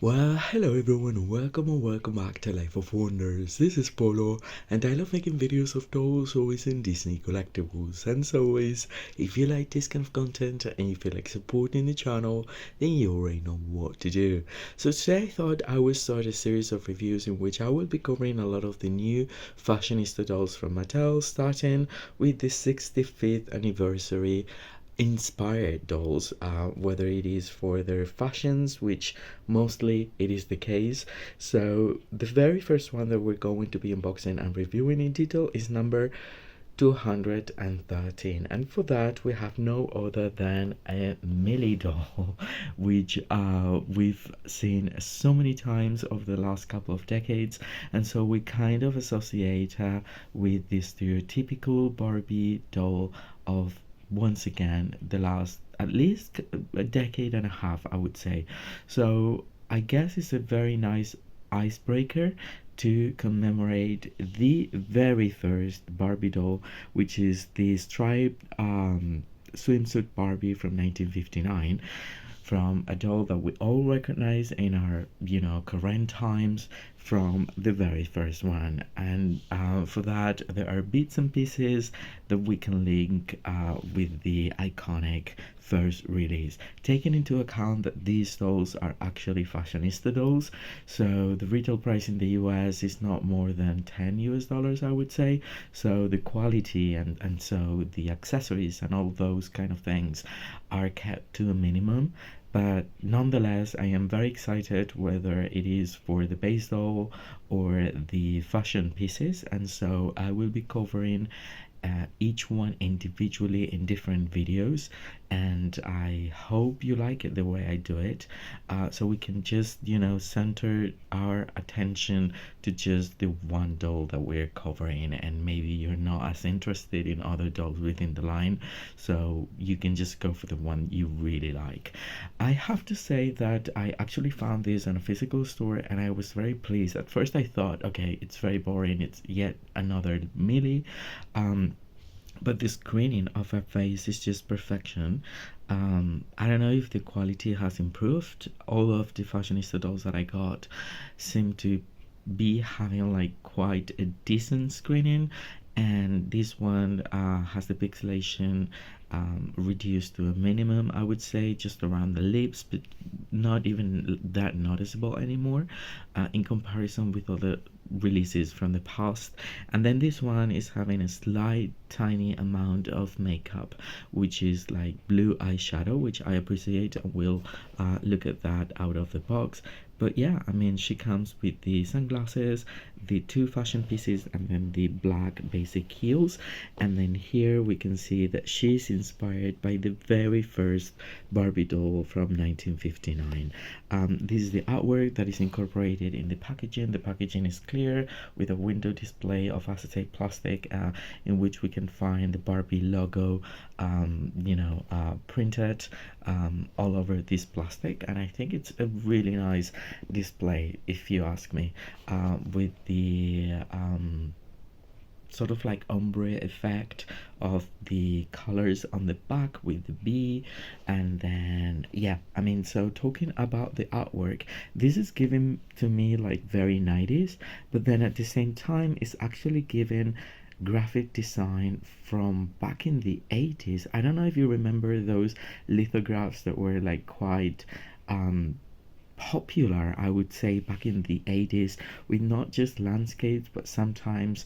Well, hello everyone, welcome or welcome back to Life of Wonders. This is Polo, and I love making videos of dolls, toys, and Disney collectibles. And as always, if you like this kind of content and you feel like supporting the channel, then you already know what to do. So today I thought I would start a series of reviews in which I will be covering a lot of the new fashionista dolls from Mattel, starting with the 65th anniversary inspired dolls, whether it is for their fashions, which mostly it is the case. So the very first one that we're going to be unboxing and reviewing in detail is number 213, and for that we have no other than a Millie doll, which we've seen so many times over the last couple of decades, and so we kind of associate her with the stereotypical Barbie doll of, once again, the last at least a decade and a half, I would say. So I guess it's a very nice icebreaker to commemorate the very first Barbie doll, which is the striped swimsuit Barbie from 1959, from a doll that we all recognize in our current times, from the very first one. And for that there are bits and pieces that we can link with the iconic first release, taking into account that these dolls are actually fashionista dolls, so the retail price in the US is not more than 10 US dollars, I would say. So the quality and so the accessories and all those kind of things are kept to a minimum. But nonetheless, I am very excited, whether it is for the base doll or the fashion pieces, and so I will be covering each one individually in different videos, and I hope you like it the way I do it, so we can just center our attention to just the one doll that we're covering, and maybe you're not as interested in other dolls within the line, so you can just go for the one you really like. I have to say that I actually found this in a physical store, and I was very pleased. At first I thought, okay, it's very boring, it's yet another Millie, but the screening of her face is just perfection. I don't know if the quality has improved. All of the fashionista dolls that I got seem to be having like quite a decent screening, and this one has the pixelation reduced to a minimum, I would say, just around the lips, but not even that noticeable anymore in comparison with other releases from the past. And then this one is having a slight tiny amount of makeup, which is like blue eyeshadow, which I appreciate, and we'll look at that out of the box. But yeah, I mean, she comes with the sunglasses, the two fashion pieces, and then the black basic heels. And then here we can see that she's inspired by the very first Barbie doll from 1959. This is the artwork that is incorporated in the packaging. The packaging is clear with a window display of acetate plastic, in which we can find the Barbie logo printed all over this plastic, and I think it's a really nice display, if you ask me, with the sort of like ombre effect of the colors on the back with the bee. And then yeah, I mean, so talking about the artwork, this is giving to me like very 90s, but then at the same time it's actually giving graphic design from back in the 80s. I don't know if you remember those lithographs that were like quite popular, I would say, back in the 80s, with not just landscapes but sometimes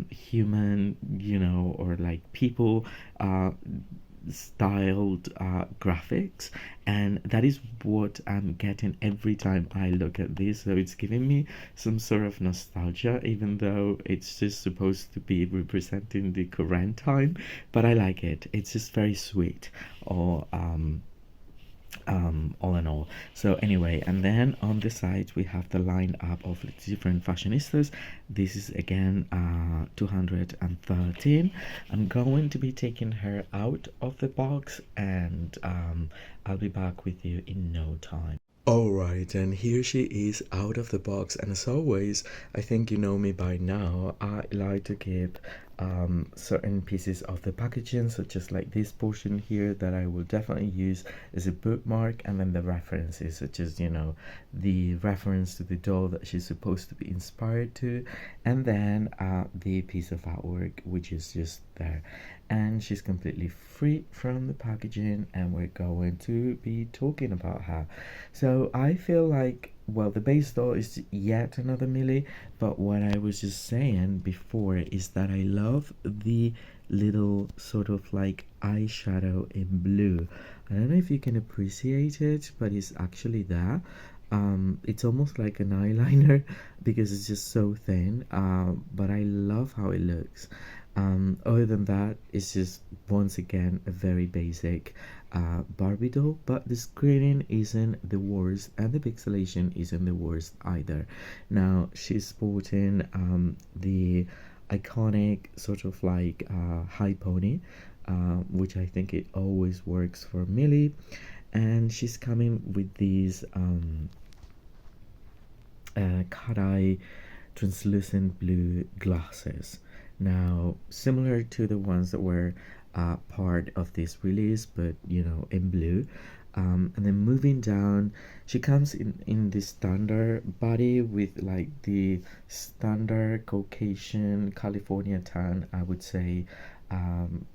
human, or like people styled graphics, and that is what I'm getting every time I look at this. So it's giving me some sort of nostalgia, even though it's just supposed to be representing the current time, but I like it. It's just very sweet, or all in all. So anyway, and then on the side we have the lineup of different fashionistas. This is again 213. I'm going to be taking her out of the box, and I'll be back with you in no time. Alright, and here she is out of the box, and as always, I think you know me by now, I like to give certain pieces of the packaging, such as like this portion here that I will definitely use as a bookmark, and then the references, such as, you know, the reference to the doll that she's supposed to be inspired to, and then the piece of artwork which is just there. And she's completely free from the packaging, and we're going to be talking about her. So I feel like, well, the base doll is yet another Millie, but what I was just saying before is that I love the little sort of like eyeshadow in blue. I don't know if you can appreciate it, but it's actually there. It's almost like an eyeliner because it's just so thin, but I love how it looks. Other than that, it's just once again a very basic Barbie doll, but the screening isn't the worst and the pixelation isn't the worst either. Now she's sporting the iconic sort of like high pony, which I think it always works for Millie, and she's coming with these cat eye translucent blue glasses. Now, similar to the ones that were part of this release, but you know, in blue. And then moving down, she comes in the standard body with like the standard Caucasian California tan, I would say,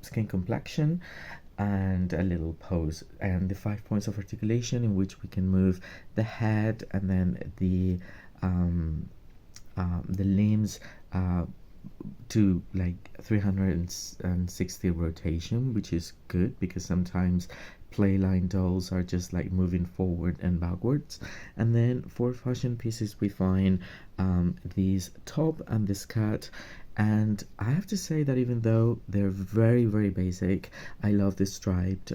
skin complexion, and a little pose, and the 5 points of articulation in which we can move the head and then the limbs to like 360 rotation, which is good because sometimes playline dolls are just like moving forward and backwards. And then for fashion pieces we find these top and this skirt, and I have to say that even though they're very basic, I love the striped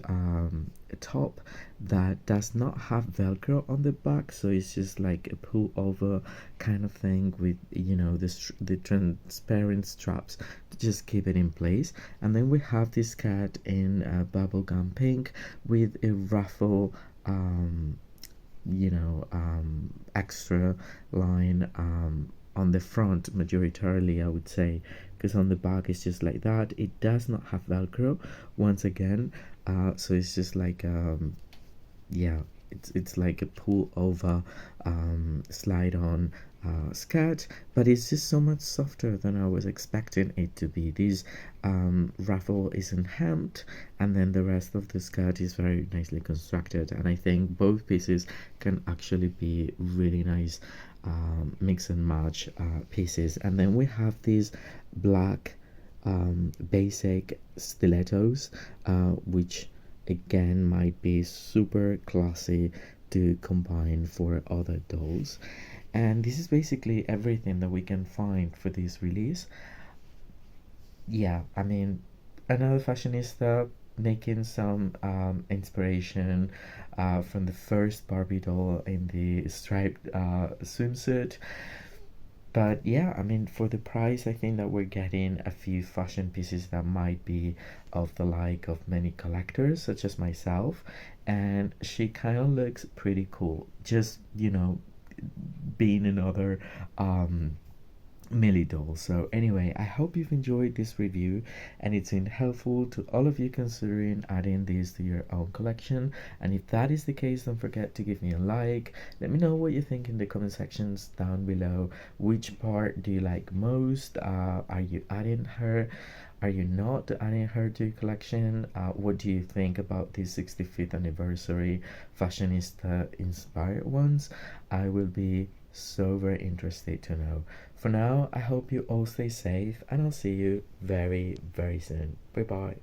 top that does not have velcro on the back, so it's just like a pull over kind of thing with, you know, the transparent straps to just keep it in place. And then we have this skirt in bubblegum pink with a ruffle extra line on the front majoritarily, I would say, because on the back it's just like that. It does not have velcro once again, so it's just like yeah, it's like a pull over slide on skirt, but it's just so much softer than I was expecting it to be. This ruffle isn't hemmed, and then the rest of the skirt is very nicely constructed, and I think both pieces can actually be really nice mix and match pieces. And then we have these black basic stilettos, which again might be super classy to combine for other dolls. And this is basically everything that we can find for this release. Yeah, I mean, another fashionista making some inspiration from the first Barbie doll in the striped swimsuit. But yeah, I mean, for the price, I think that we're getting a few fashion pieces that might be of the like of many collectors, such as myself. And she kind of looks pretty cool. Just, you know, being another Millie doll. So anyway, I hope you've enjoyed this review and it's been helpful to all of you considering adding this to your own collection. And if that is the case, don't forget to give me a like. Let me know what you think in the comment sections down below. Which part do you like most? Are you adding her? Are you not adding her to your collection? What do you think about the 65th anniversary fashionista inspired ones? I will be so very interested to know. For now, I hope you all stay safe, and I'll see you very soon. Bye bye.